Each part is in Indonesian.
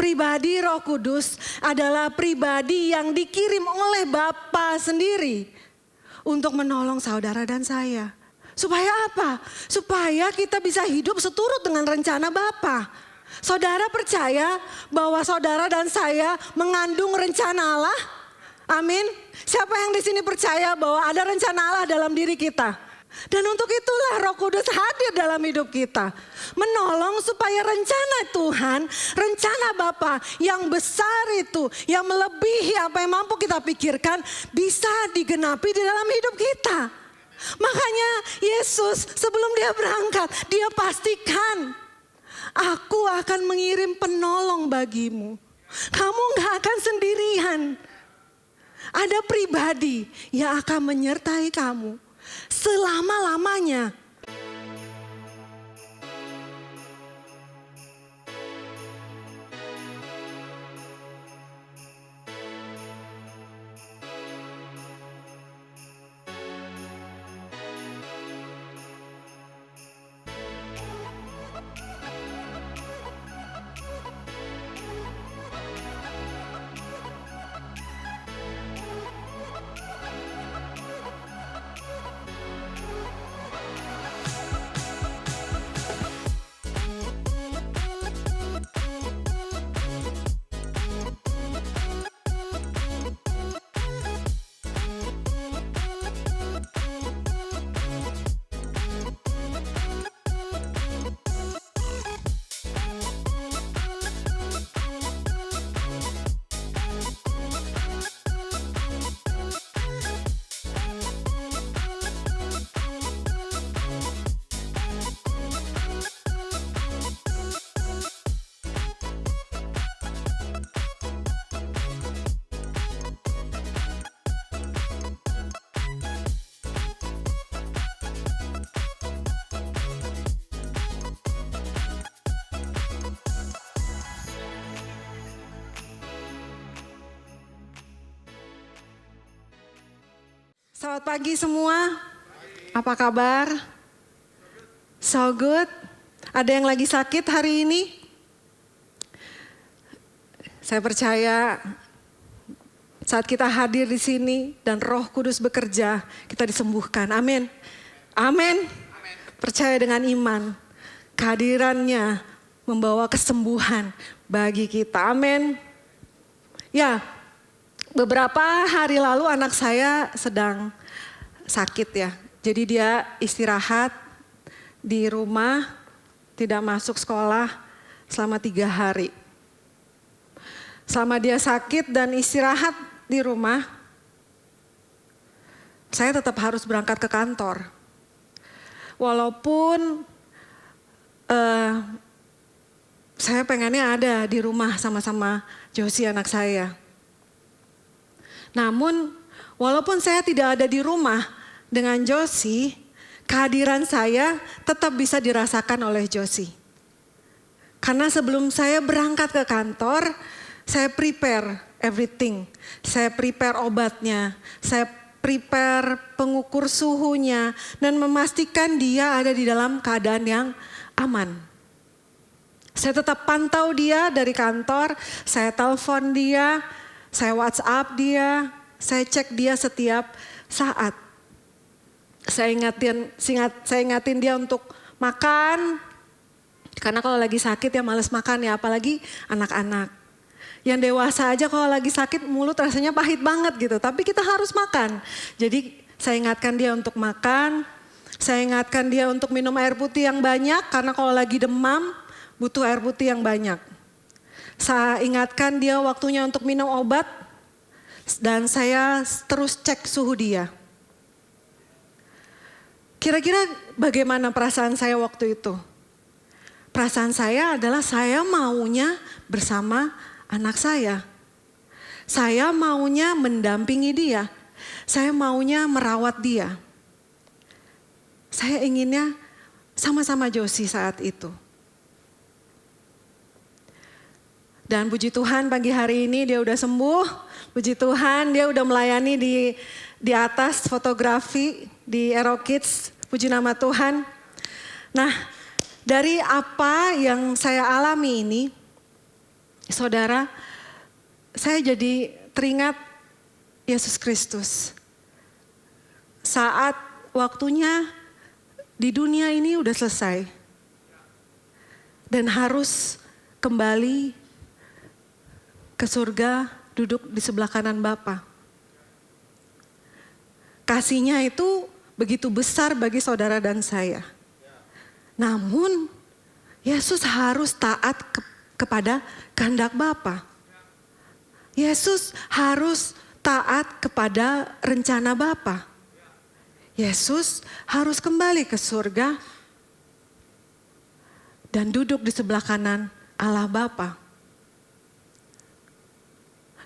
Pribadi Roh Kudus adalah pribadi yang dikirim oleh Bapa sendiri untuk menolong saudara dan saya. Supaya apa? Supaya kita bisa hidup seturut dengan rencana Bapa. Saudara percaya bahwa saudara dan saya mengandung rencana Allah? Amin. Siapa yang di sini percaya bahwa ada rencana Allah dalam diri kita? Dan untuk itulah Roh Kudus hadir dalam hidup kita. Menolong supaya rencana Tuhan, rencana Bapa yang besar itu, yang melebihi apa yang mampu kita pikirkan, bisa digenapi di dalam hidup kita. Makanya Yesus sebelum dia berangkat, dia pastikan, aku akan mengirim penolong bagimu. Kamu gak akan sendirian. Ada pribadi yang akan menyertai kamu selama-lamanya. Selamat pagi semua, apa kabar? So good. Ada yang lagi sakit hari ini? Saya percaya saat kita hadir di sini dan Roh Kudus bekerja, kita disembuhkan. Amin. Amin. Percaya dengan iman, kehadirannya membawa kesembuhan bagi kita. Amin. Ya. Beberapa hari lalu anak saya sedang sakit ya. Jadi dia istirahat di rumah, tidak masuk sekolah selama 3 hari. Selama dia sakit dan istirahat di rumah, saya tetap harus berangkat ke kantor. Walaupun saya pengennya ada di rumah sama-sama Josie anak saya. Namun walaupun saya tidak ada di rumah dengan Josie, kehadiran saya tetap bisa dirasakan oleh Josie. Karena sebelum saya berangkat ke kantor, saya prepare everything. Saya prepare obatnya, saya prepare pengukur suhunya, dan memastikan dia ada di dalam keadaan yang aman. Saya tetap pantau dia dari kantor, saya telepon dia, saya WhatsApp dia, saya cek dia setiap saat. Saya ingatin dia untuk makan, karena kalau lagi sakit ya males makan ya, apalagi anak-anak. Yang dewasa aja kalau lagi sakit mulut rasanya pahit banget gitu, tapi kita harus makan. Jadi saya ingatkan dia untuk makan, saya ingatkan dia untuk minum air putih yang banyak, karena kalau lagi demam butuh air putih yang banyak. Saya ingatkan dia waktunya untuk minum obat dan saya terus cek suhu dia. Kira-kira bagaimana perasaan saya waktu itu? Perasaan saya adalah saya maunya bersama anak saya. Saya maunya mendampingi dia. Saya maunya merawat dia. Saya inginnya sama-sama Josie saat itu. Dan puji Tuhan pagi hari ini dia udah sembuh. Puji Tuhan dia udah melayani di atas fotografi di Aero Kids. Puji nama Tuhan. Nah, dari apa yang saya alami ini, Saudara, saya jadi teringat Yesus Kristus. Saat waktunya di dunia ini udah selesai. Dan harus kembali ke surga, duduk di sebelah kanan Bapa. Kasihnya itu begitu besar bagi saudara dan saya. Namun Yesus harus taat kepada kehendak Bapa. Yesus harus taat kepada rencana Bapa. Yesus harus kembali ke surga dan duduk di sebelah kanan Allah Bapa.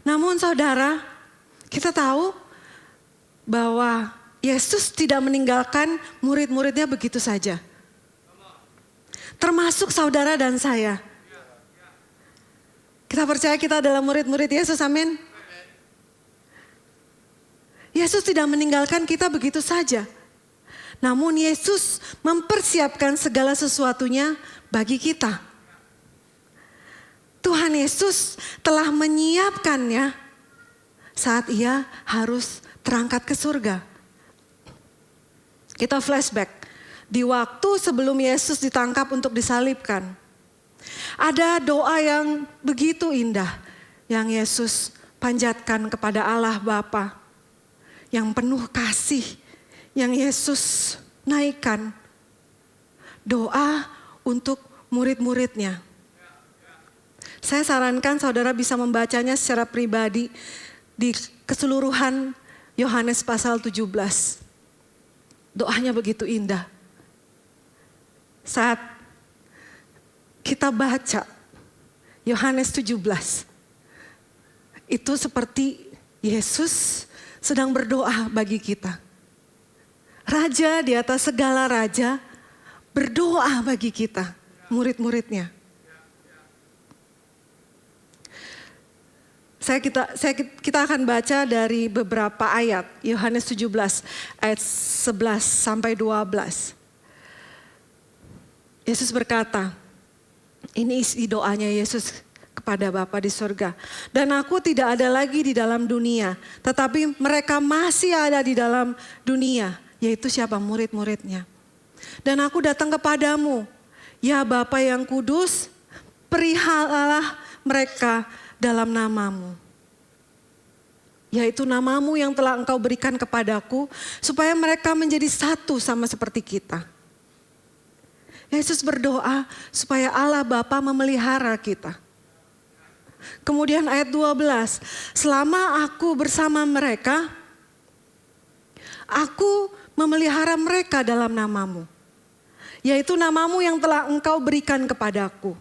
Namun saudara, kita tahu bahwa Yesus tidak meninggalkan murid-muridnya begitu saja. Termasuk saudara dan saya. Kita percaya kita adalah murid-murid Yesus, amin. Yesus tidak meninggalkan kita begitu saja. Namun Yesus mempersiapkan segala sesuatunya bagi kita. Tuhan Yesus telah menyiapkannya saat ia harus terangkat ke surga. Kita flashback di waktu sebelum Yesus ditangkap untuk disalibkan. Ada doa yang begitu indah yang Yesus panjatkan kepada Allah Bapa, yang penuh kasih, yang Yesus naikkan. Doa untuk murid-muridnya. Saya sarankan saudara bisa membacanya secara pribadi di keseluruhan Yohanes pasal 17. Doanya begitu indah. Saat kita baca Yohanes 17, itu seperti Yesus sedang berdoa bagi kita. Raja di atas segala raja berdoa bagi kita, murid-muridnya. Kita akan baca dari beberapa ayat, Yohanes 17 ayat 11 sampai 12. Yesus berkata, ini isi doanya Yesus kepada Bapa di surga. Dan aku tidak ada lagi di dalam dunia, tetapi mereka masih ada di dalam dunia, yaitu siapa? Murid-muridnya. Dan aku datang kepadamu, ya Bapa yang kudus, perihalalah mereka dalam namamu. Yaitu namamu yang telah engkau berikan kepadaku, supaya mereka menjadi satu sama seperti kita. Yesus berdoa supaya Allah Bapa memelihara kita. Kemudian ayat 12, selama aku bersama mereka, aku memelihara mereka dalam namamu. Yaitu namamu yang telah engkau berikan kepadaku.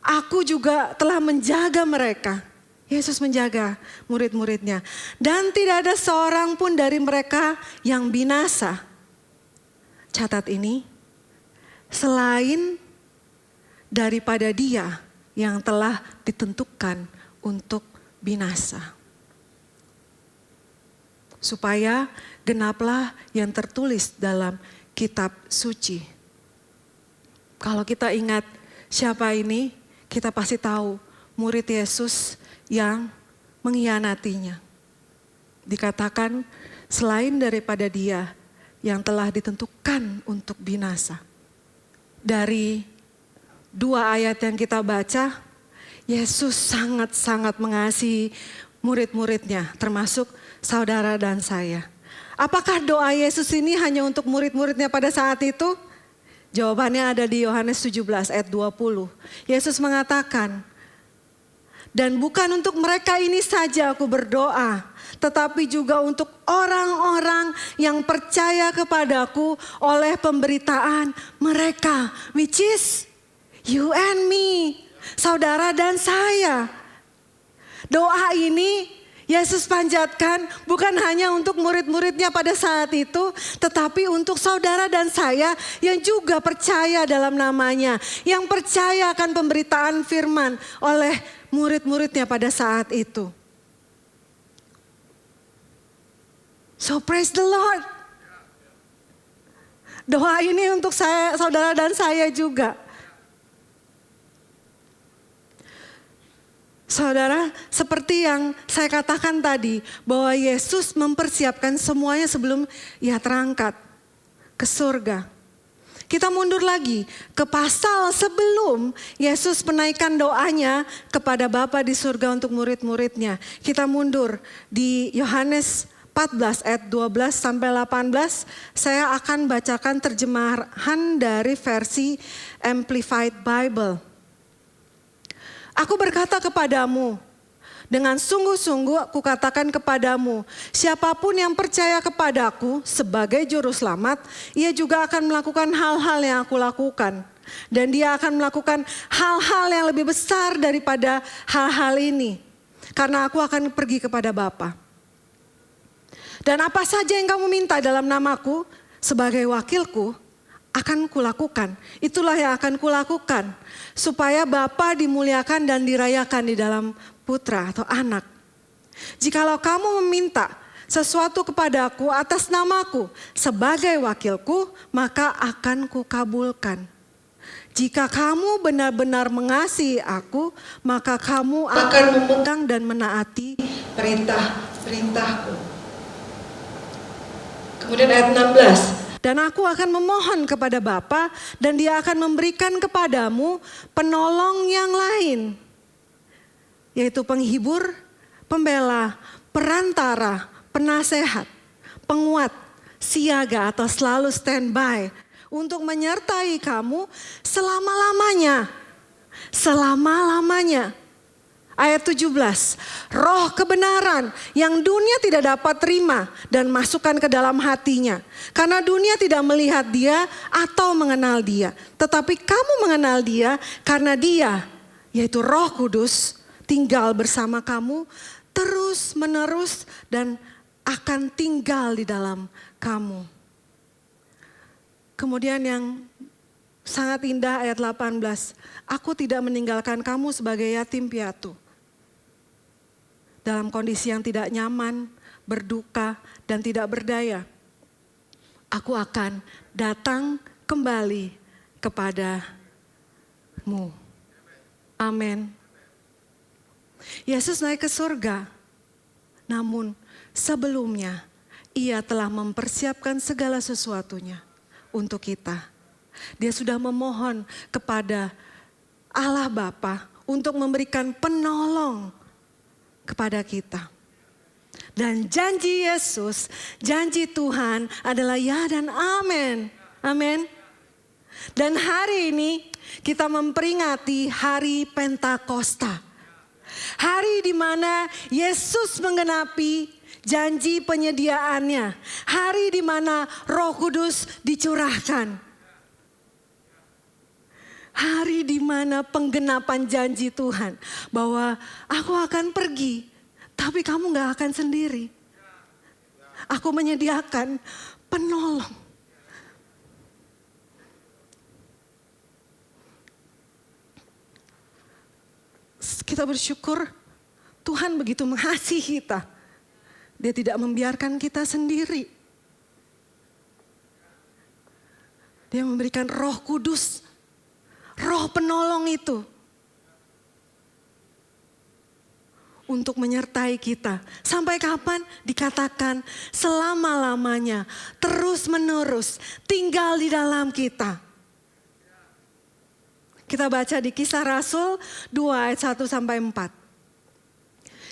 Aku juga telah menjaga mereka. Yesus menjaga murid-muridnya. Dan tidak ada seorang pun dari mereka yang binasa. Catat ini, selain daripada dia yang telah ditentukan untuk binasa. Supaya genaplah yang tertulis dalam kitab suci. Kalau kita ingat siapa ini, kita pasti tahu murid Yesus yang mengkhianatinya. Dikatakan selain daripada dia yang telah ditentukan untuk binasa. Dari dua ayat yang kita baca, Yesus sangat-sangat mengasihi murid-muridnya, termasuk saudara dan saya. Apakah doa Yesus ini hanya untuk murid-muridnya pada saat itu? Jawabannya ada di Yohanes 17 ayat 20. Yesus mengatakan, dan bukan untuk mereka ini saja aku berdoa, tetapi juga untuk orang-orang yang percaya kepadaku oleh pemberitaan mereka, which is you and me, saudara dan saya. Doa ini Yesus panjatkan bukan hanya untuk murid-muridnya pada saat itu, tetapi untuk saudara dan saya yang juga percaya dalam namanya, yang percaya akan pemberitaan firman oleh murid-muridnya pada saat itu. So praise the Lord. Doa ini untuk saya, saudara dan saya juga. Saudara, seperti yang saya katakan tadi, bahwa Yesus mempersiapkan semuanya sebelum ia terangkat ke surga. Kita mundur lagi ke pasal sebelum Yesus menaikkan doanya kepada Bapa di surga untuk murid-muridnya. Kita mundur di Yohanes 14 ayat 12 sampai 18. Saya akan bacakan terjemahan dari versi Amplified Bible. Aku berkata kepadamu, dengan sungguh-sungguh aku katakan kepadamu, siapapun yang percaya kepadaku sebagai juru selamat, ia juga akan melakukan hal-hal yang aku lakukan. Dan dia akan melakukan hal-hal yang lebih besar daripada hal-hal ini. Karena aku akan pergi kepada Bapa. Dan apa saja yang kamu minta dalam namaku sebagai wakilku, akan kulakukan. Itulah yang akan kulakukan. Supaya Bapa dimuliakan dan dirayakan di dalam putra atau anak. Jikalau kamu meminta sesuatu kepadaku atas namaku sebagai wakilku, maka akan kukabulkan. Jika kamu benar-benar mengasihi aku, maka kamu akan memegang dan menaati perintah-perintahku. Kemudian ayat 16. Dan aku akan memohon kepada Bapa dan dia akan memberikan kepadamu penolong yang lain. Yaitu penghibur, pembela, perantara, penasehat, penguat, siaga atau selalu standby untuk menyertai kamu selama-lamanya. Selama-lamanya. Ayat 17, roh kebenaran yang dunia tidak dapat terima dan masukkan ke dalam hatinya. Karena dunia tidak melihat dia atau mengenal dia. Tetapi kamu mengenal dia karena dia, yaitu Roh Kudus, tinggal bersama kamu terus menerus dan akan tinggal di dalam kamu. Kemudian yang sangat indah ayat 18. Aku tidak meninggalkan kamu sebagai yatim piatu. Dalam kondisi yang tidak nyaman, berduka dan tidak berdaya. Aku akan datang kembali kepadamu. Amin. Yesus naik ke surga, namun sebelumnya ia telah mempersiapkan segala sesuatunya untuk kita. Dia sudah memohon kepada Allah Bapa untuk memberikan penolong kepada kita. Dan janji Yesus, janji Tuhan adalah ya dan amin. Amin. Dan hari ini kita memperingati hari Pentakosta. Hari di mana Yesus menggenapi janji penyediaannya. Hari di mana Roh Kudus dicurahkan. Hari di mana penggenapan janji Tuhan. Bahwa aku akan pergi, tapi kamu gak akan sendiri. Aku menyediakan penolong. Kita bersyukur Tuhan begitu mengasihi kita. Dia tidak membiarkan kita sendiri. Dia memberikan Roh Kudus. Roh penolong itu. Untuk menyertai kita. Sampai kapan? Dikatakan selama-lamanya. Terus menerus. Tinggal di dalam kita. Kita baca di Kisah Rasul 2 ayat 1 sampai 4.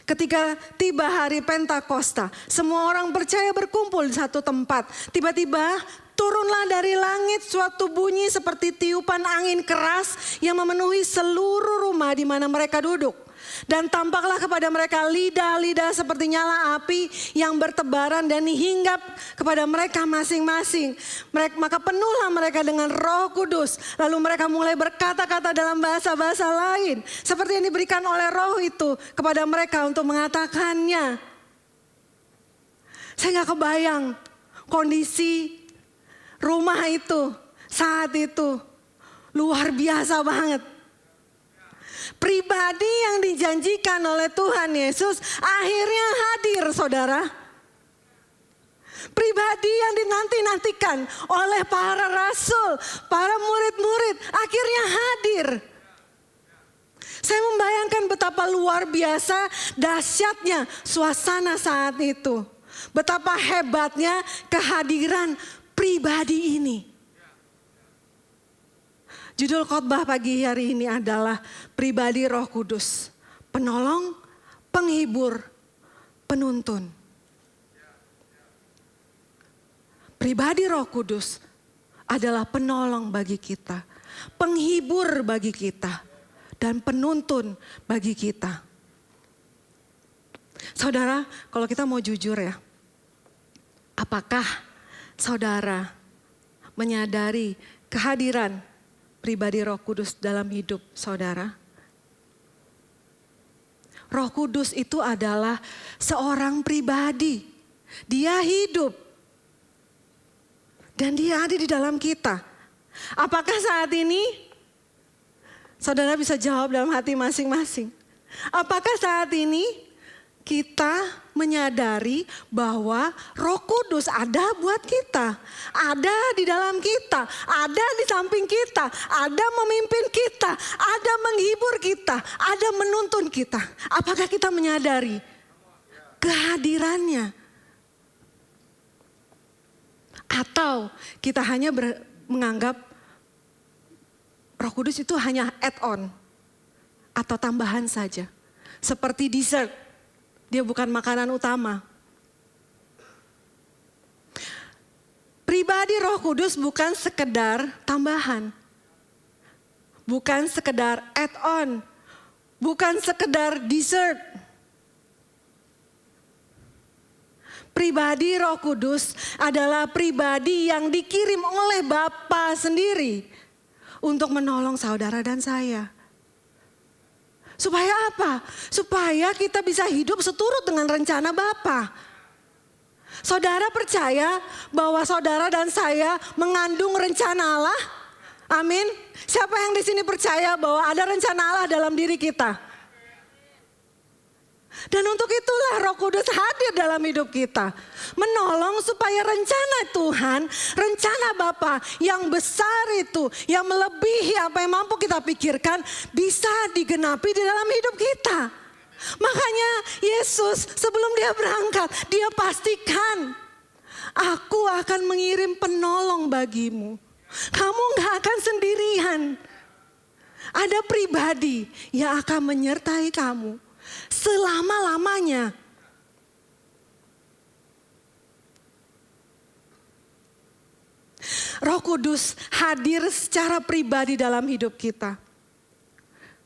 Ketika tiba hari Pentakosta, semua orang percaya berkumpul di satu tempat. Tiba-tiba turunlah dari langit suatu bunyi seperti tiupan angin keras yang memenuhi seluruh rumah di mana mereka duduk. Dan tampaklah kepada mereka lidah-lidah seperti nyala api yang bertebaran dan hinggap kepada mereka masing-masing. Maka penuhlah mereka dengan Roh Kudus. Lalu mereka mulai berkata-kata dalam bahasa-bahasa lain. Seperti yang diberikan oleh Roh itu kepada mereka untuk mengatakannya. Saya gak kebayang kondisi rumah itu saat itu. Luar biasa banget. Pribadi yang dijanjikan oleh Tuhan Yesus akhirnya hadir, saudara. Pribadi yang dinanti-nantikan oleh para rasul, para murid-murid akhirnya hadir. Saya membayangkan betapa luar biasa dahsyatnya suasana saat itu. Betapa hebatnya kehadiran pribadi ini. Judul khotbah pagi hari ini adalah pribadi Roh Kudus, penolong, penghibur, penuntun. Pribadi Roh Kudus adalah penolong bagi kita, penghibur bagi kita, dan penuntun bagi kita. Saudara, kalau kita mau jujur ya, apakah saudara menyadari kehadiran pribadi Roh Kudus dalam hidup saudara? Roh Kudus itu adalah seorang pribadi. Dia hidup. Dan dia ada di dalam kita. Apakah saat ini saudara bisa jawab dalam hati masing-masing? Apakah saat ini kita menyadari bahwa Roh Kudus ada buat kita, ada di dalam kita, ada di samping kita, ada memimpin kita, ada menghibur kita, ada menuntun kita. Apakah kita menyadari kehadirannya? Atau kita hanya menganggap Roh Kudus itu hanya add-on atau tambahan saja, seperti dessert. Dia bukan makanan utama. Pribadi Roh Kudus bukan sekedar tambahan. Bukan sekedar add-on. Bukan sekedar dessert. Pribadi Roh Kudus adalah pribadi yang dikirim oleh Bapa sendiri untuk menolong saudara dan saya. Supaya apa? Supaya kita bisa hidup seturut dengan rencana Bapa. Saudara percaya bahwa saudara dan saya mengandung rencana Allah? Amin. Siapa yang di sini percaya bahwa ada rencana Allah dalam diri kita? Dan untuk itulah Roh Kudus hadir dalam hidup kita. Menolong supaya rencana Tuhan, rencana Bapa yang besar itu, yang melebihi apa yang mampu kita pikirkan, bisa digenapi di dalam hidup kita. Makanya Yesus sebelum dia berangkat, dia pastikan, aku akan mengirim penolong bagimu. Kamu gak akan sendirian. Ada pribadi yang akan menyertai kamu selama-lamanya. Roh Kudus hadir secara pribadi dalam hidup kita.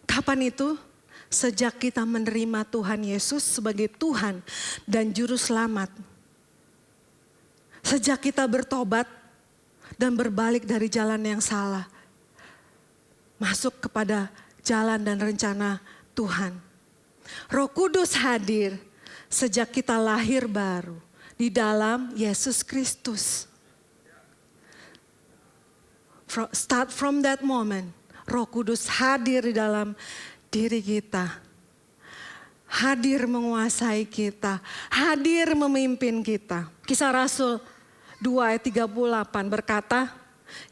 Kapan itu? Sejak kita menerima Tuhan Yesus sebagai Tuhan dan Juru Selamat. Sejak kita bertobat dan berbalik dari jalan yang salah. Masuk kepada jalan dan rencana Tuhan. Roh Kudus hadir sejak kita lahir baru di dalam Yesus Kristus. Start from that moment, Roh Kudus hadir di dalam diri kita. Hadir menguasai kita, hadir memimpin kita. Kisah Rasul 2 ayat 38 berkata,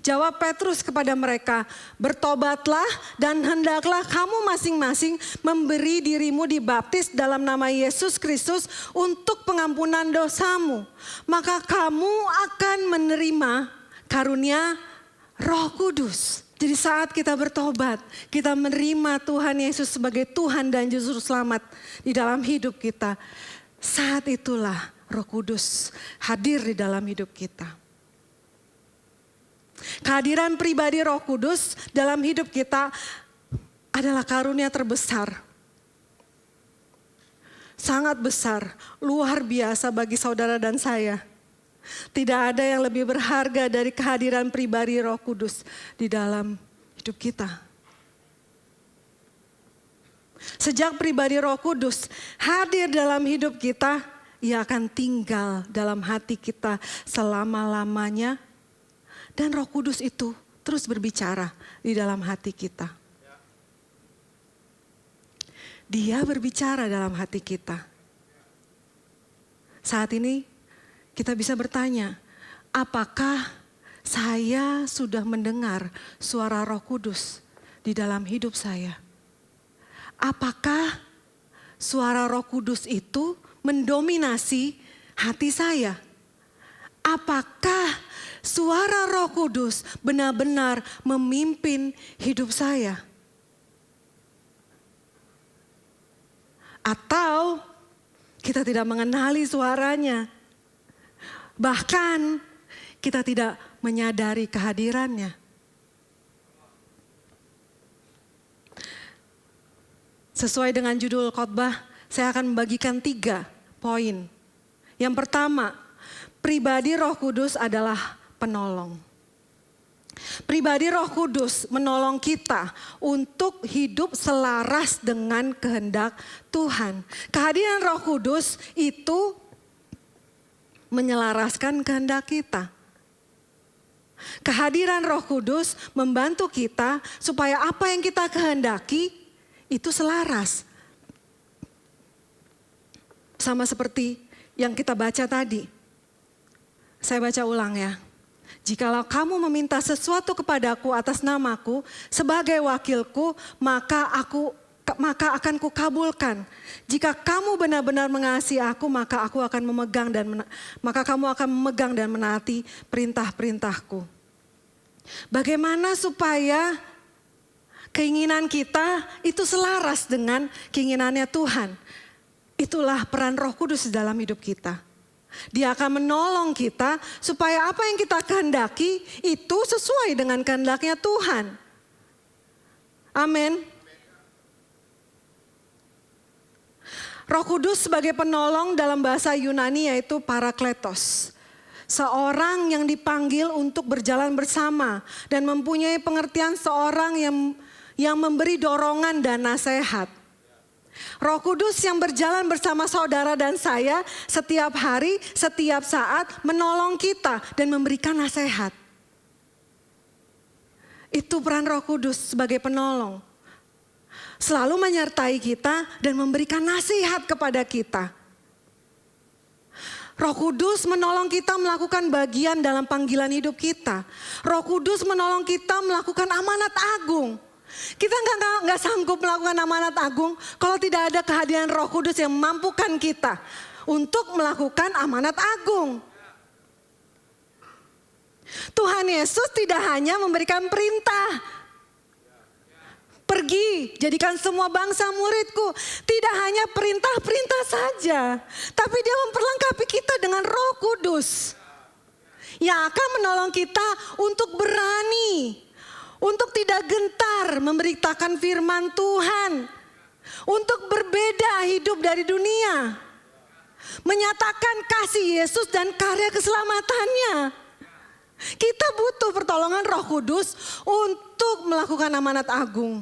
jawab Petrus kepada mereka, bertobatlah dan hendaklah kamu masing-masing memberi dirimu dibaptis dalam nama Yesus Kristus untuk pengampunan dosamu. Maka kamu akan menerima karunia Roh Kudus. Jadi saat kita bertobat, kita menerima Tuhan Yesus sebagai Tuhan dan Juru Selamat di dalam hidup kita. Saat itulah Roh Kudus hadir di dalam hidup kita. Kehadiran pribadi Roh Kudus dalam hidup kita adalah karunia terbesar. Sangat besar, luar biasa bagi saudara dan saya. Tidak ada yang lebih berharga dari kehadiran pribadi Roh Kudus di dalam hidup kita. Sejak pribadi Roh Kudus hadir dalam hidup kita, Ia akan tinggal dalam hati kita selama-lamanya. Dan Roh Kudus itu terus berbicara di dalam hati kita. Dia berbicara dalam hati kita. Saat ini kita bisa bertanya, apakah saya sudah mendengar suara Roh Kudus di dalam hidup saya? apakah suara Roh Kudus itu mendominasi hati saya? Apakah suara Roh Kudus benar-benar memimpin hidup saya? Atau kita tidak mengenali suaranya, bahkan kita tidak menyadari kehadirannya. Sesuai dengan judul khotbah, saya akan membagikan 3 poin. Yang pertama, pribadi Roh Kudus adalah penolong. Pribadi Roh Kudus menolong kita untuk hidup selaras dengan kehendak Tuhan. Kehadiran Roh Kudus itu menyelaraskan kehendak kita. Kehadiran Roh Kudus membantu kita supaya apa yang kita kehendaki itu selaras. Sama seperti yang kita baca tadi. Saya baca ulang ya. Jikalau kamu meminta sesuatu kepadaku atas namaku sebagai wakilku, maka akan kukabulkan. Jika kamu benar-benar mengasihi aku, maka kamu akan memegang dan menaati perintah-perintahku. Bagaimana supaya keinginan kita itu selaras dengan keinginannya Tuhan? Itulah peran Roh Kudus dalam hidup kita. Dia akan menolong kita supaya apa yang kita kehendaki itu sesuai dengan kehendaknya Tuhan. Amin. Roh Kudus sebagai penolong dalam bahasa Yunani yaitu parakletos. Seorang yang dipanggil untuk berjalan bersama dan mempunyai pengertian seorang yang memberi dorongan dan nasihat. Roh Kudus yang berjalan bersama saudara dan saya setiap hari, setiap saat menolong kita dan memberikan nasihat. Itu peran Roh Kudus sebagai penolong. Selalu menyertai kita dan memberikan nasihat kepada kita. Roh Kudus menolong kita melakukan bagian dalam panggilan hidup kita. Roh Kudus menolong kita melakukan amanat agung. Kita nggak sanggup melakukan amanat agung kalau tidak ada kehadiran Roh Kudus yang memampukan kita untuk melakukan amanat agung. Tuhan Yesus tidak hanya memberikan perintah, pergi jadikan semua bangsa muridku. Tidak hanya perintah-perintah saja, tapi dia memperlengkapi kita dengan Roh Kudus yang akan menolong kita untuk berani, untuk tidak gentar memberitakan firman Tuhan, untuk berbeda hidup dari dunia, menyatakan kasih Yesus dan karya keselamatannya. Kita butuh pertolongan Roh Kudus untuk melakukan amanat agung.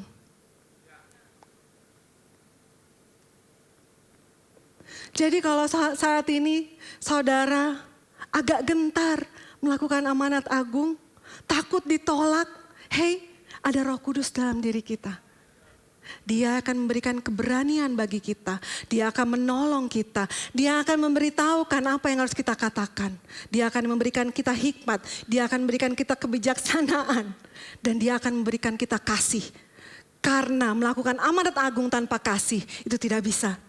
Jadi kalau saat ini saudara agak gentar melakukan amanat agung, takut ditolak, hey, ada Roh Kudus dalam diri kita. Dia akan memberikan keberanian bagi kita. Dia akan menolong kita. Dia akan memberitahukan apa yang harus kita katakan. Dia akan memberikan kita hikmat. Dia akan memberikan kita kebijaksanaan. Dan dia akan memberikan kita kasih. Karena melakukan amanat agung tanpa kasih itu tidak bisa.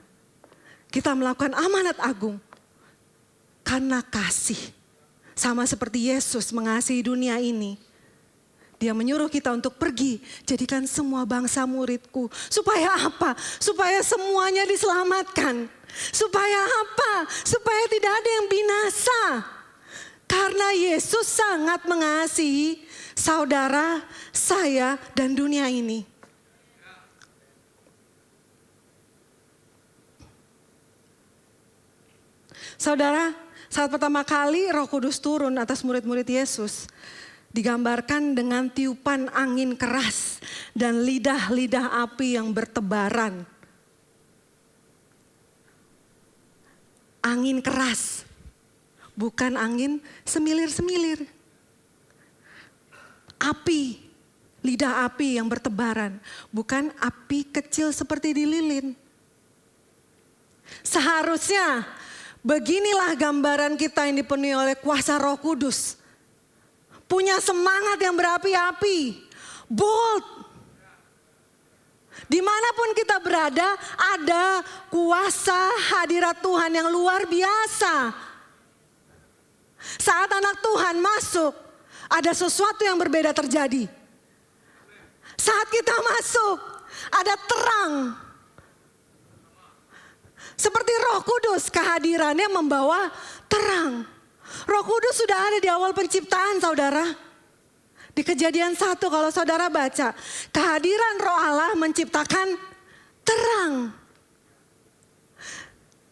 Kita melakukan amanat agung karena kasih. Sama seperti Yesus mengasihi dunia ini. Dia menyuruh kita untuk pergi, jadikan semua bangsa muridku. Supaya apa? Supaya semuanya diselamatkan. Supaya apa? Supaya tidak ada yang binasa. Karena Yesus sangat mengasihi saudara, saya, dan dunia ini. Saudara, saat pertama kali Roh Kudus turun atas murid-murid Yesus, digambarkan dengan tiupan angin keras dan lidah-lidah api yang bertebaran. Angin keras, bukan angin semilir-semilir. Api, lidah api yang bertebaran, bukan api kecil seperti di lilin. Seharusnya beginilah gambaran kita yang dipenuhi oleh kuasa Roh Kudus. Punya semangat yang berapi-api, bold. Dimanapun kita berada, ada kuasa hadirat Tuhan yang luar biasa. Saat anak Tuhan masuk, ada sesuatu yang berbeda terjadi. Saat kita masuk, ada terang. Seperti Roh Kudus, kehadirannya membawa terang. Roh Kudus sudah ada di awal penciptaan, saudara. Di Kejadian 1 kalau saudara baca, kehadiran Roh Allah menciptakan terang.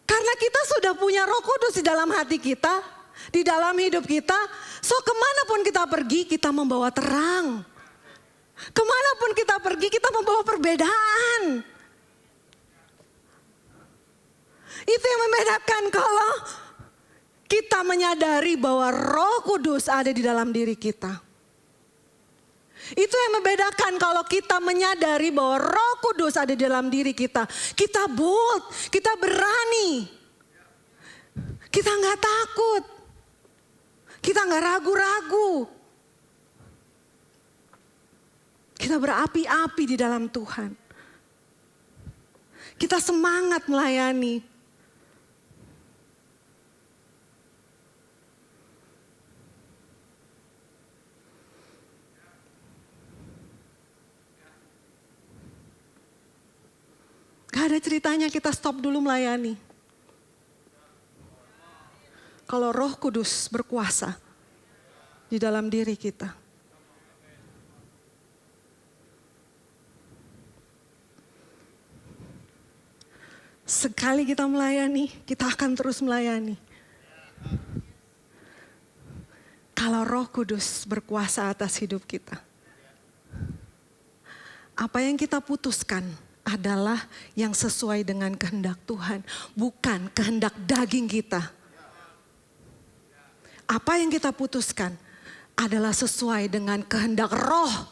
Karena kita sudah punya Roh Kudus di dalam hati kita, di dalam hidup kita, so kemanapun kita pergi kita membawa terang. Kemanapun kita pergi kita membawa perbedaan. Itu yang membedakan kalau kita menyadari bahwa Roh Kudus ada di dalam diri kita. Itu yang membedakan kalau kita menyadari bahwa Roh Kudus ada di dalam diri kita. Kita bold, kita berani. Kita nggak takut. Kita nggak ragu-ragu. Kita berapi-api di dalam Tuhan. Kita semangat melayani. Gak ada ceritanya kita stop dulu melayani. Kalau Roh Kudus berkuasa di dalam diri kita. Sekali kita melayani, kita akan terus melayani. Kalau Roh Kudus berkuasa atas hidup kita. Apa yang kita putuskan adalah yang sesuai dengan kehendak Tuhan, bukan kehendak daging kita. Apa yang kita putuskan adalah sesuai dengan kehendak Roh,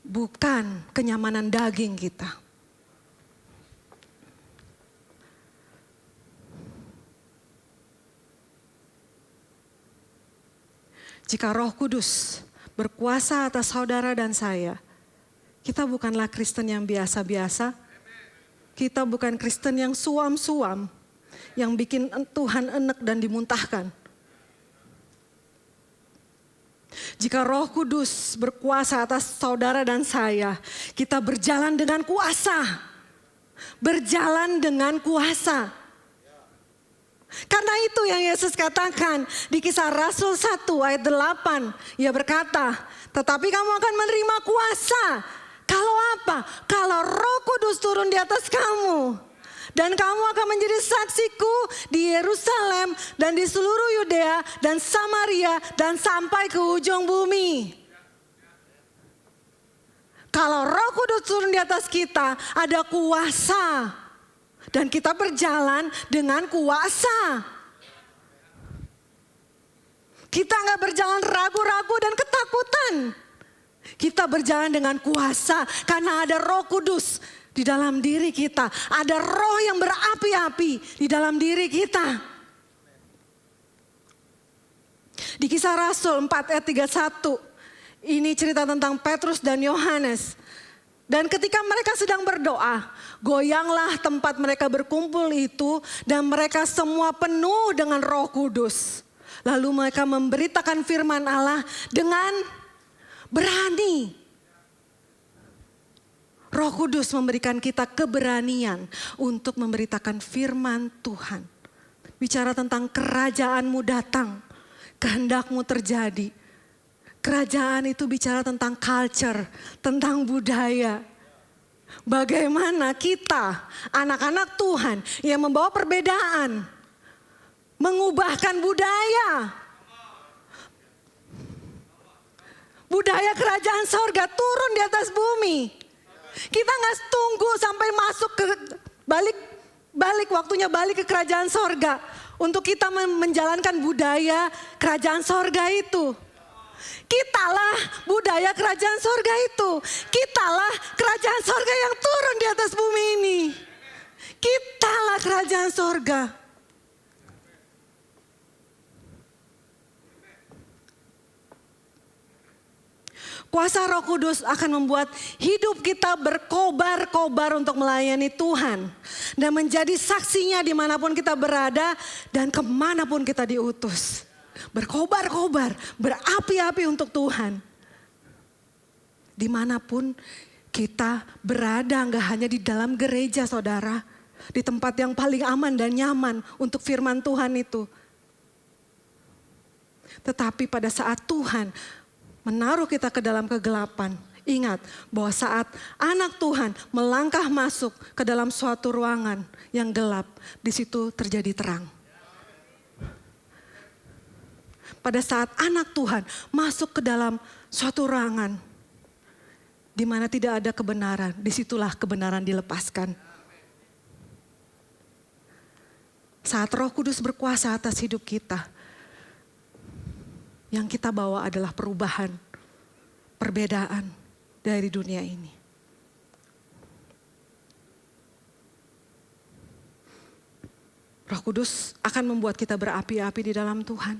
bukan kenyamanan daging kita. Jika Roh Kudus berkuasa atas saudara dan saya, kita bukanlah Kristen yang biasa-biasa. Kita bukan Kristen yang suam-suam, yang bikin Tuhan enek dan dimuntahkan. Jika Roh Kudus berkuasa atas saudara dan saya, kita berjalan dengan kuasa. Berjalan dengan kuasa. Karena itu yang Yesus katakan di Kisah Rasul 1 ayat 8. Ia berkata, tetapi kamu akan menerima kuasa. Kalau apa? Kalau Roh Kudus turun di atas kamu. Dan kamu akan menjadi saksiku di Yerusalem dan di seluruh Yudea dan Samaria dan sampai ke ujung bumi. Kalau Roh Kudus turun di atas kita, ada kuasa. Dan kita berjalan dengan kuasa. Kita nggak berjalan ragu-ragu dan ketakutan. Kita berjalan dengan kuasa karena ada Roh Kudus di dalam diri kita. Ada roh yang berapi-api di dalam diri kita. Di Kisah Rasul 4 ayat 31. Ini cerita tentang Petrus dan Yohanes. Dan ketika mereka sedang berdoa, goyanglah tempat mereka berkumpul itu dan mereka semua penuh dengan Roh Kudus. Lalu mereka memberitakan firman Allah dengan berani. Roh Kudus memberikan kita keberanian untuk memberitakan firman Tuhan. Bicara tentang kerajaanmu datang, kehendakmu terjadi. Kerajaan itu bicara tentang culture, tentang budaya. Bagaimana kita, anak-anak Tuhan yang membawa perbedaan, mengubahkan budaya. Budaya kerajaan sorga turun di atas bumi. Kita nggak tunggu sampai masuk ke balik waktunya balik ke kerajaan sorga untuk kita menjalankan budaya kerajaan sorga itu. Kitalah budaya kerajaan sorga itu. Kitalah kerajaan sorga yang turun di atas bumi ini. Kitalah kerajaan sorga. Kuasa Roh Kudus akan membuat hidup kita berkobar-kobar untuk melayani Tuhan. Dan menjadi saksinya dimanapun kita berada dan kemanapun kita diutus. Berkobar-kobar, berapi-api untuk Tuhan. Dimanapun kita berada, enggak hanya di dalam gereja saudara. Di tempat yang paling aman dan nyaman untuk firman Tuhan itu. Tetapi pada saat Tuhan menaruh kita ke dalam kegelapan. Ingat bahwa saat anak Tuhan melangkah masuk ke dalam suatu ruangan yang gelap, di situ terjadi terang. Pada saat anak Tuhan masuk ke dalam suatu ruangan di mana tidak ada kebenaran, disitulah kebenaran dilepaskan. Saat Roh Kudus berkuasa atas hidup kita, yang kita bawa adalah perubahan, perbedaan dari dunia ini. Roh Kudus akan membuat kita berapi-api di dalam Tuhan.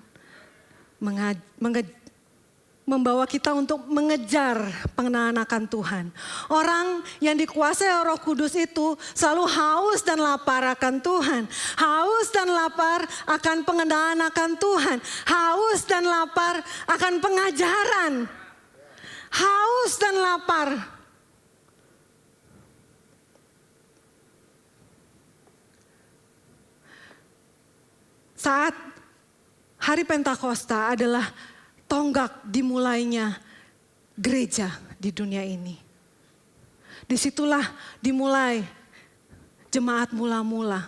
Membawa kita untuk mengejar pengenalan akan Tuhan. Orang yang dikuasai oleh Roh Kudus itu selalu haus dan lapar akan Tuhan. Haus dan lapar akan pengenalan akan Tuhan. Haus dan lapar akan pengajaran. Haus dan lapar. Saat hari Pentakosta adalah tonggak dimulainya gereja di dunia ini. Disitulah dimulai jemaat mula-mula.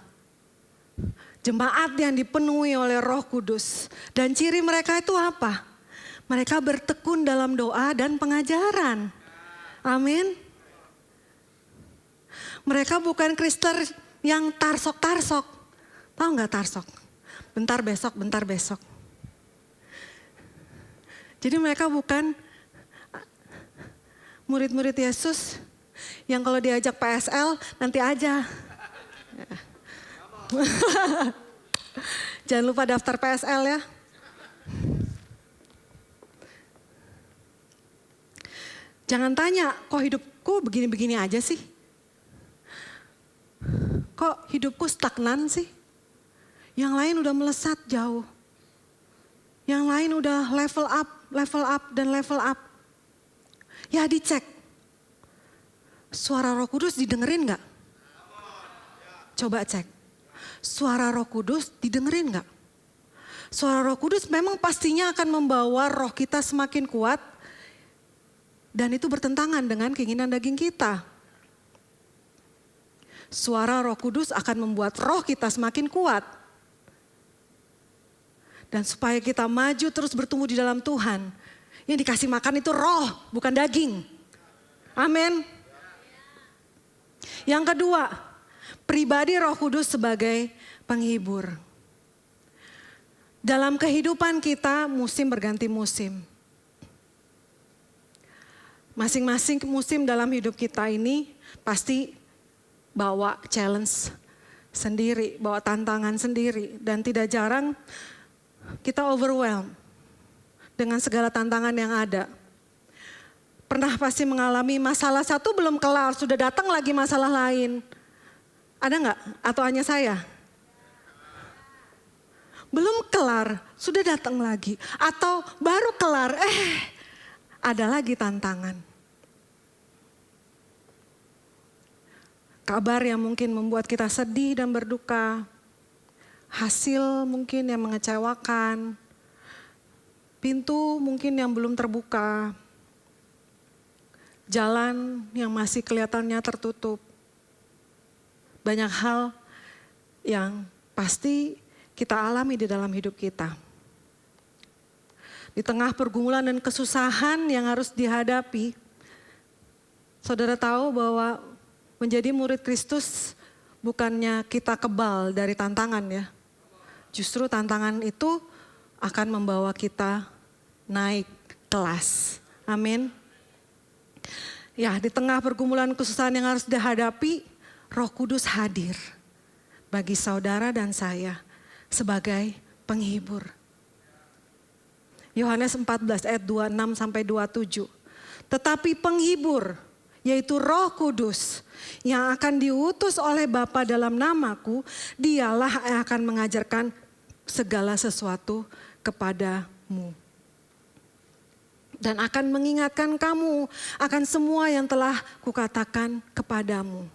Jemaat yang dipenuhi oleh Roh Kudus. Dan ciri mereka itu apa? Mereka bertekun dalam doa dan pengajaran. Amin. Mereka bukan Kristen yang tarsok-tarsok. Tahu nggak tarsok? Bentar besok, bentar besok. Jadi mereka bukan murid-murid Yesus yang kalau diajak PSL nanti aja. Jangan lupa daftar PSL ya. Jangan tanya, kok hidupku begini-begini aja sih? Kok hidupku stagnan sih? Yang lain udah melesat jauh. Yang lain udah level up dan level up. Ya dicek. Suara Roh Kudus didengerin gak? Coba cek. Suara Roh Kudus didengerin gak? Suara Roh Kudus memang pastinya akan membawa roh kita semakin kuat. Dan itu bertentangan dengan keinginan daging kita. Suara Roh Kudus akan membuat roh kita semakin kuat. Dan supaya kita maju terus bertumbuh di dalam Tuhan. Yang dikasih makan itu roh, bukan daging. Amin. Yang kedua, pribadi Roh Kudus sebagai penghibur. Dalam kehidupan kita musim berganti musim. Masing-masing musim dalam hidup kita ini pasti bawa challenge sendiri, bawa tantangan sendiri. Dan tidak jarang kita overwhelmed dengan segala tantangan yang ada. Pernah pasti mengalami masalah satu belum kelar, sudah datang lagi masalah lain. Ada nggak? Atau hanya saya? Belum kelar, sudah datang lagi. Atau baru kelar, ada lagi tantangan. Kabar yang mungkin membuat kita sedih dan berduka. Hasil mungkin yang mengecewakan. Pintu mungkin yang belum terbuka. Jalan yang masih kelihatannya tertutup. Banyak hal yang pasti kita alami di dalam hidup kita. Di tengah pergumulan dan kesusahan yang harus dihadapi, saudara tahu bahwa menjadi murid Kristus bukannya kita kebal dari tantangan ya. Justru tantangan itu akan membawa kita naik kelas. Amin. Ya, di tengah pergumulan kesusahan yang harus dihadapi, Roh Kudus hadir bagi saudara dan saya sebagai penghibur. Yohanes 14 ayat 26 sampai 27. Tetapi penghibur, yaitu Roh Kudus yang akan diutus oleh Bapa dalam namaku, dialah yang akan mengajarkan segala sesuatu kepadamu. Dan akan mengingatkan kamu akan semua yang telah kukatakan kepadamu.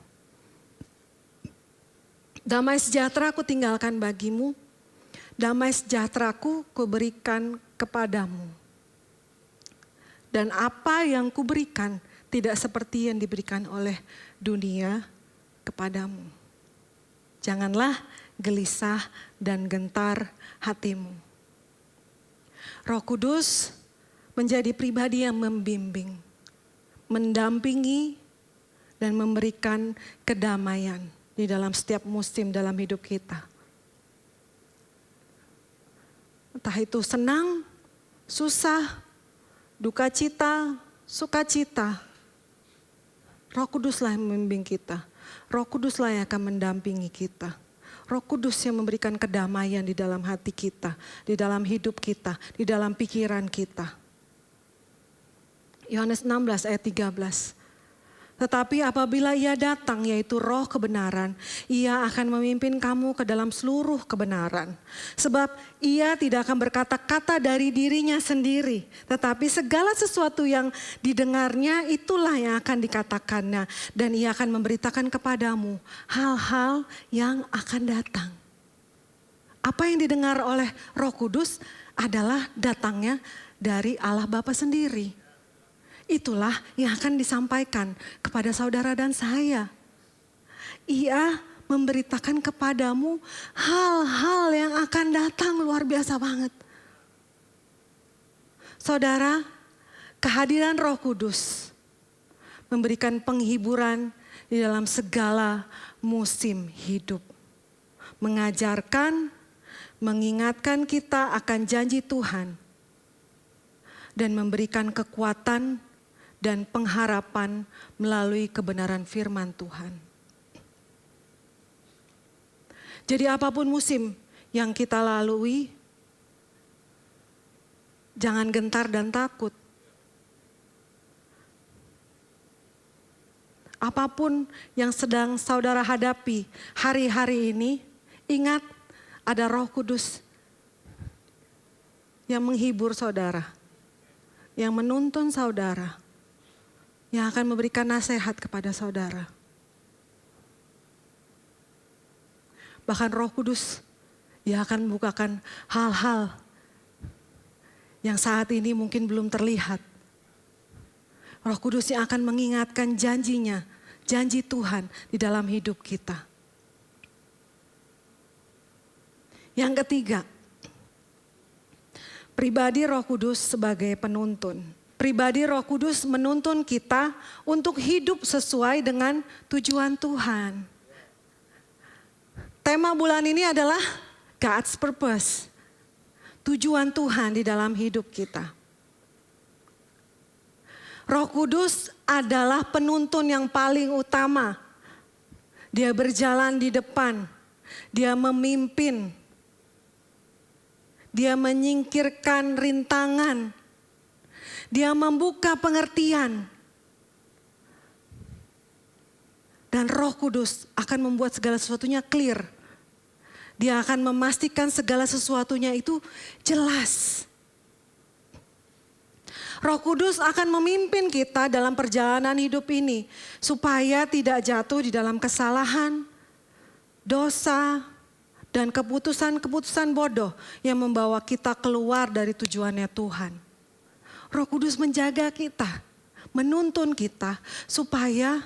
Damai sejahtera ku tinggalkan bagimu, damai sejahteraku kuberikan kepadamu. Dan apa yang kuberikan tidak seperti yang diberikan oleh dunia kepadamu. Janganlah gelisah dan gentar hatimu. Roh Kudus menjadi pribadi yang membimbing, mendampingi, dan memberikan kedamaian di dalam setiap musim dalam hidup kita. Entah itu senang, susah, duka cita, sukacita. Roh Kuduslah yang membimbing kita. Roh Kuduslah yang akan mendampingi kita. Roh Kudus yang memberikan kedamaian di dalam hati kita, di dalam hidup kita, di dalam pikiran kita. Yohanes 16 ayat 13. Tetapi apabila ia datang, yaitu Roh kebenaran, ia akan memimpin kamu ke dalam seluruh kebenaran. Sebab ia tidak akan berkata-kata dari dirinya sendiri, tetapi segala sesuatu yang didengarnya itulah yang akan dikatakannya. Dan ia akan memberitakan kepadamu hal-hal yang akan datang. Apa yang didengar oleh Roh Kudus adalah datangnya dari Allah Bapa sendiri. Itulah yang akan disampaikan kepada saudara dan saya. Ia memberitakan kepadamu hal-hal yang akan datang, luar biasa banget. Saudara, kehadiran Roh Kudus memberikan penghiburan di dalam segala musim hidup. Mengajarkan, mengingatkan kita akan janji Tuhan. Dan memberikan kekuatan dan pengharapan melalui kebenaran firman Tuhan. Jadi apapun musim yang kita lalui, jangan gentar dan takut. Apapun yang sedang saudara hadapi hari-hari ini, ingat ada Roh Kudus yang menghibur saudara, yang menuntun saudara, yang akan memberikan nasihat kepada saudara. Bahkan Roh Kudus yang akan membukakan hal-hal yang saat ini mungkin belum terlihat. Roh Kudus yang akan mengingatkan janjinya, janji Tuhan di dalam hidup kita. Yang ketiga, pribadi Roh Kudus sebagai penuntun. Pribadi Roh Kudus menuntun kita untuk hidup sesuai dengan tujuan Tuhan. Tema bulan ini adalah God's Purpose. Tujuan Tuhan di dalam hidup kita. Roh Kudus adalah penuntun yang paling utama. Dia berjalan di depan. Dia memimpin. Dia menyingkirkan rintangan. Dia membuka pengertian. Dan Roh Kudus akan membuat segala sesuatunya clear. Dia akan memastikan segala sesuatunya itu jelas. Roh Kudus akan memimpin kita dalam perjalanan hidup ini. Supaya tidak jatuh di dalam kesalahan, dosa, dan keputusan-keputusan bodoh yang membawa kita keluar dari tujuannya Tuhan. Roh Kudus menjaga kita, menuntun kita supaya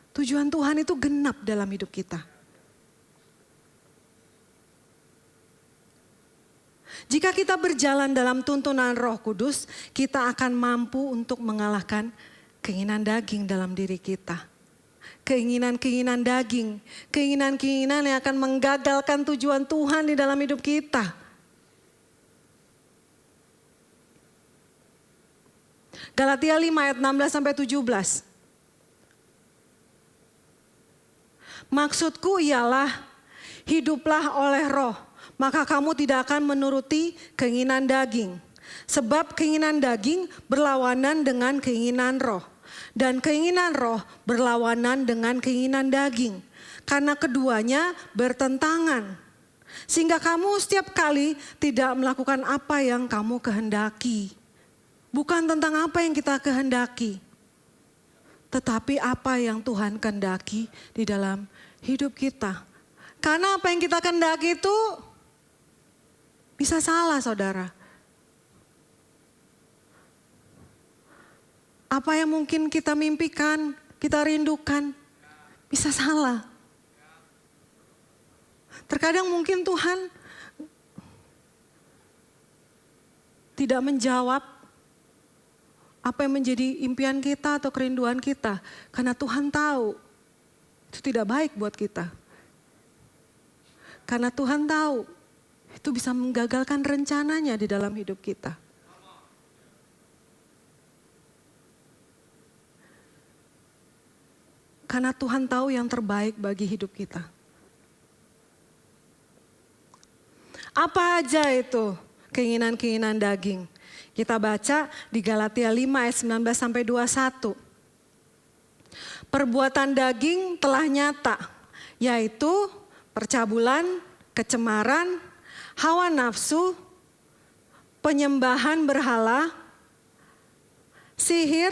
tujuan Tuhan itu genap dalam hidup kita. Jika kita berjalan dalam tuntunan Roh Kudus, kita akan mampu untuk mengalahkan keinginan daging dalam diri kita. Keinginan-keinginan daging, keinginan-keinginan yang akan menggagalkan tujuan Tuhan di dalam hidup kita. Galatia 5 ayat 16 sampai 17. Maksudku ialah hiduplah oleh Roh, maka kamu tidak akan menuruti keinginan daging. Sebab keinginan daging berlawanan dengan keinginan roh. Dan keinginan roh berlawanan dengan keinginan daging. Karena keduanya bertentangan. Sehingga kamu setiap kali tidak melakukan apa yang kamu kehendaki. Bukan tentang apa yang kita kehendaki. Tetapi apa yang Tuhan kehendaki di dalam hidup kita. Karena apa yang kita kehendaki itu bisa salah, saudara. Apa yang mungkin kita mimpikan, kita rindukan, bisa salah. Terkadang mungkin Tuhan tidak menjawab apa yang menjadi impian kita atau kerinduan kita. Karena Tuhan tahu itu tidak baik buat kita. Karena Tuhan tahu itu bisa menggagalkan rencananya di dalam hidup kita. Karena Tuhan tahu yang terbaik bagi hidup kita. Apa aja itu keinginan-keinginan daging? Kita baca di Galatia 5 ayat 19 sampai 21. Perbuatan daging telah nyata, yaitu percabulan, kecemaran, hawa nafsu, penyembahan berhala, sihir,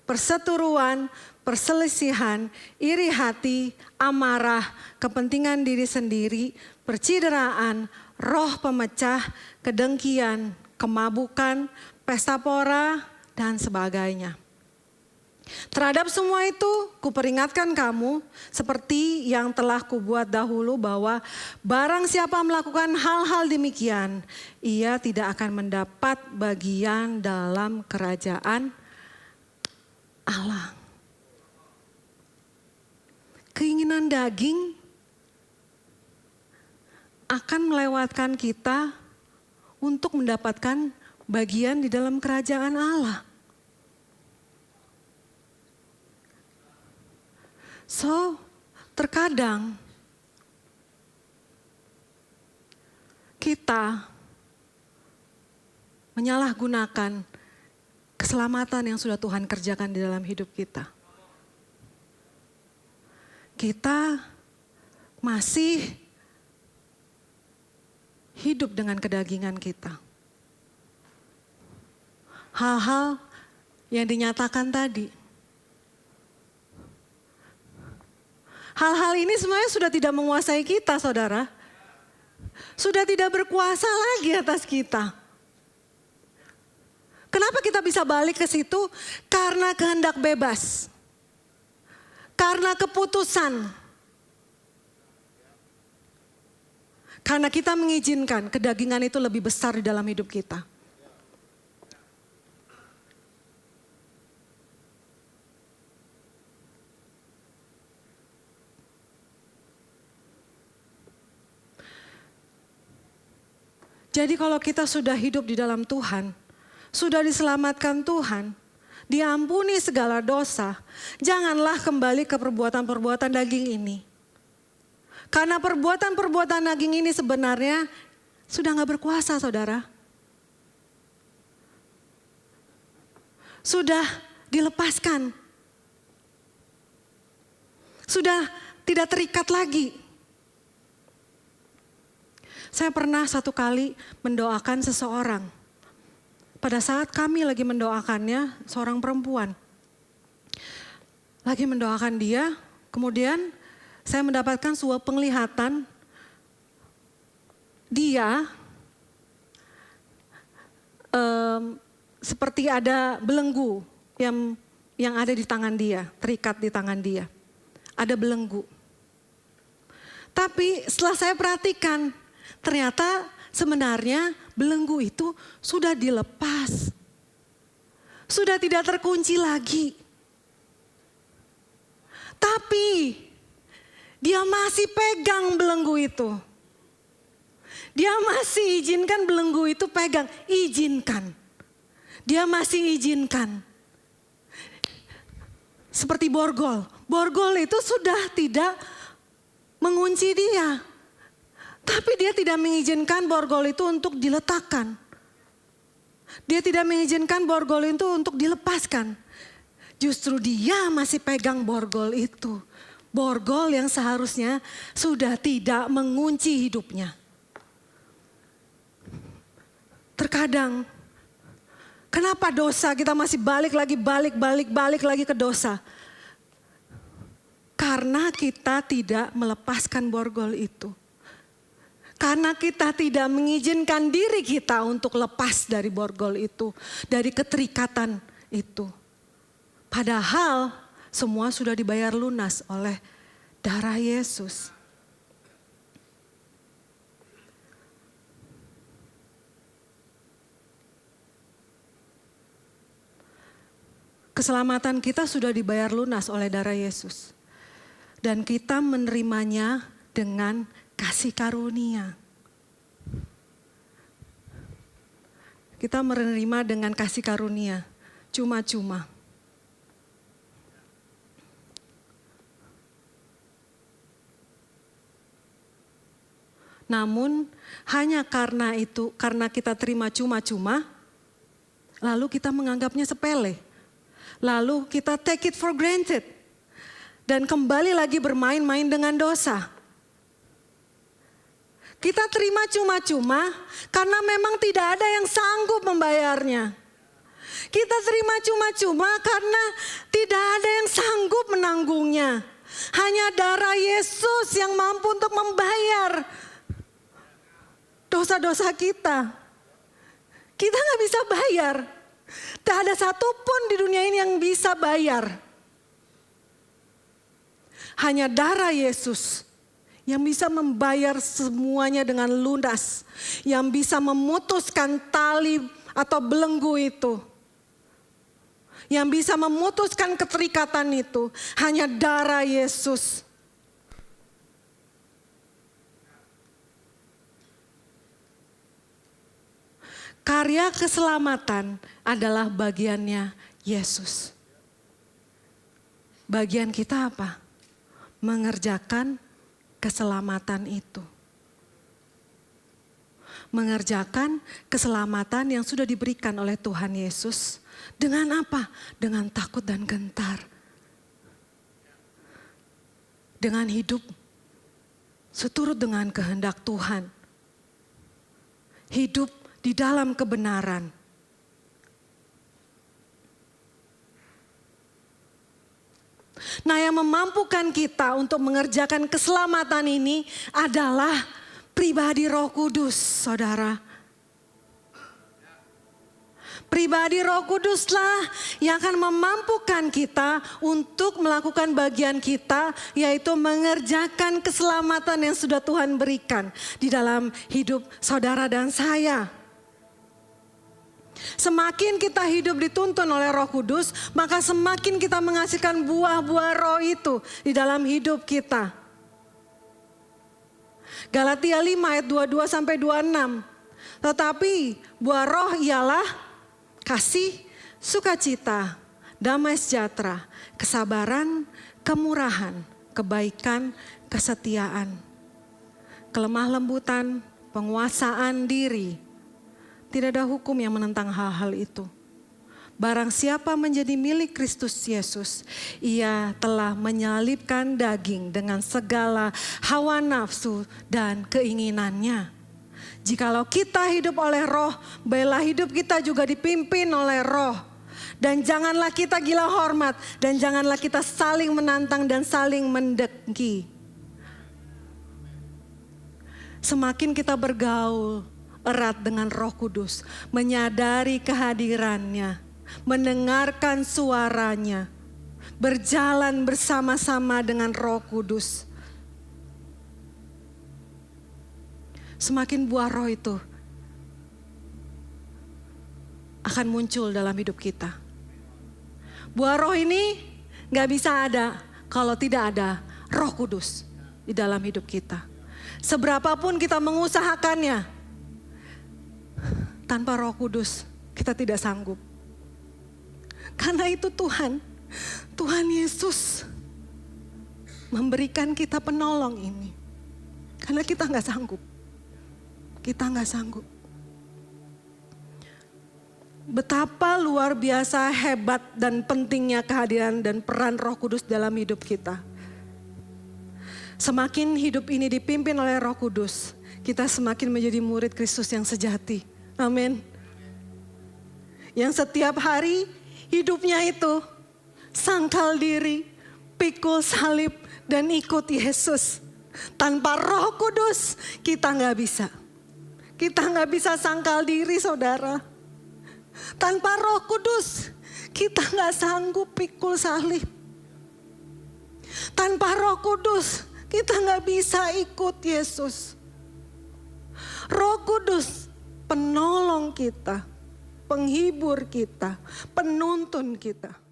perseteruan, perselisihan, iri hati, amarah, kepentingan diri sendiri, percideraan, roh pemecah, kedengkian, kemabukan, pesta pora, dan sebagainya. Terhadap semua itu, kuperingatkan kamu seperti yang telah kubuat dahulu bahwa barang siapa melakukan hal-hal demikian, ia tidak akan mendapat bagian dalam kerajaan Allah. Keinginan daging akan melewatkan kita untuk mendapatkan bagian di dalam kerajaan Allah. So, terkadang kita menyalahgunakan keselamatan yang sudah Tuhan kerjakan di dalam hidup kita. Kita masih hidup dengan kedagingan kita. Hal-hal yang dinyatakan tadi. Hal-hal ini sebenarnya sudah tidak menguasai kita, saudara. Sudah tidak berkuasa lagi atas kita. Kenapa kita bisa balik ke situ? Karena kehendak bebas. Karena keputusan. Karena kita mengizinkan kedagingan itu lebih besar di dalam hidup kita. Jadi kalau kita sudah hidup di dalam Tuhan, sudah diselamatkan Tuhan, diampuni segala dosa, janganlah kembali ke perbuatan-perbuatan daging ini. Karena perbuatan-perbuatan daging ini sebenarnya sudah gak berkuasa, saudara. Sudah dilepaskan. Sudah tidak terikat lagi. Saya pernah satu kali mendoakan seseorang. Pada saat kami lagi mendoakannya, seorang perempuan. Lagi mendoakan dia, kemudian saya mendapatkan sebuah penglihatan. Dia seperti ada belenggu yang ada di tangan dia, terikat di tangan dia. Ada belenggu. Tapi setelah saya perhatikan, ternyata sebenarnya belenggu itu sudah dilepas. Sudah tidak terkunci lagi. Tapi dia masih pegang belenggu itu. Dia masih izinkan belenggu itu pegang. Izinkan. Dia masih izinkan. Seperti borgol. Borgol itu sudah tidak mengunci dia. Tapi dia tidak mengizinkan borgol itu untuk diletakkan. Dia tidak mengizinkan borgol itu untuk dilepaskan. Justru dia masih pegang borgol itu. Borgol yang seharusnya sudah tidak mengunci hidupnya. Terkadang, kenapa dosa kita masih balik lagi ke dosa? Karena kita tidak melepaskan borgol itu. Karena kita tidak mengizinkan diri kita untuk lepas dari borgol itu, dari keterikatan itu. Padahal semua sudah dibayar lunas oleh darah Yesus. Keselamatan kita sudah dibayar lunas oleh darah Yesus. Dan kita menerimanya dengan kasih karunia. Kita menerima dengan kasih karunia, cuma-cuma. Namun hanya karena kita terima cuma-cuma, lalu kita menganggapnya sepele. Lalu kita take it for granted. Dan kembali lagi bermain-main dengan dosa. Kita terima cuma-cuma karena memang tidak ada yang sanggup membayarnya. Kita terima cuma-cuma karena tidak ada yang sanggup menanggungnya. Hanya darah Yesus yang mampu untuk membayar dosa-dosa kita. Kita gak bisa bayar. Tak ada satupun di dunia ini yang bisa bayar. Hanya darah Yesus yang bisa membayar semuanya dengan lunas. Yang bisa memutuskan tali atau belenggu itu. Yang bisa memutuskan keterikatan itu. Hanya darah Yesus. Karya keselamatan adalah bagiannya Yesus. Bagian kita apa? Mengerjakan keselamatan itu. Mengerjakan keselamatan yang sudah diberikan oleh Tuhan Yesus. Dengan apa? Dengan takut dan gentar. Dengan hidup seturut dengan kehendak Tuhan. Hidup di dalam kebenaran. Nah, yang memampukan kita untuk mengerjakan keselamatan ini adalah pribadi Roh Kudus, saudara. Pribadi Roh Kuduslah yang akan memampukan kita untuk melakukan bagian kita, yaitu mengerjakan keselamatan yang sudah Tuhan berikan di dalam hidup saudara dan saya. Semakin kita hidup dituntun oleh Roh Kudus, maka semakin kita menghasilkan buah-buah roh itu di dalam hidup kita. Galatia 5 ayat 22 sampai 26. Tetapi buah roh ialah kasih, sukacita, damai sejahtera, kesabaran, kemurahan, kebaikan, kesetiaan, kelemah lembutan, penguasaan diri. Tidak ada hukum yang menentang hal-hal itu. Barang siapa menjadi milik Kristus Yesus, ia telah menyalibkan daging dengan segala hawa nafsu dan keinginannya. Jikalau kita hidup oleh roh, baiklah hidup kita juga dipimpin oleh roh. Dan janganlah kita gila hormat, dan janganlah kita saling menantang dan saling mendengki. Semakin kita bergaul erat dengan Roh Kudus, menyadari kehadirannya, mendengarkan suaranya, berjalan bersama-sama dengan Roh Kudus. Semakin buah roh itu akan muncul dalam hidup kita. Buah roh ini gak bisa ada kalau tidak ada Roh Kudus di dalam hidup kita. Seberapapun kita mengusahakannya, tanpa Roh Kudus kita tidak sanggup. Karena itu Tuhan Yesus memberikan kita penolong ini. Karena kita gak sanggup. Kita gak sanggup. betapa luar biasa hebat dan pentingnya kehadiran dan peran Roh Kudus dalam hidup kita. Semakin hidup ini dipimpin oleh Roh Kudus, kita semakin menjadi murid Kristus yang sejati. Amin. Yang setiap hari hidupnya itu sangkal diri, pikul salib, dan ikut Yesus. Tanpa Roh Kudus kita nggak bisa. Kita nggak bisa sangkal diri, saudara. Tanpa Roh Kudus kita nggak sanggup pikul salib. Tanpa Roh Kudus kita nggak bisa ikut Yesus. Roh Kudus penolong kita, penghibur kita, penuntun kita.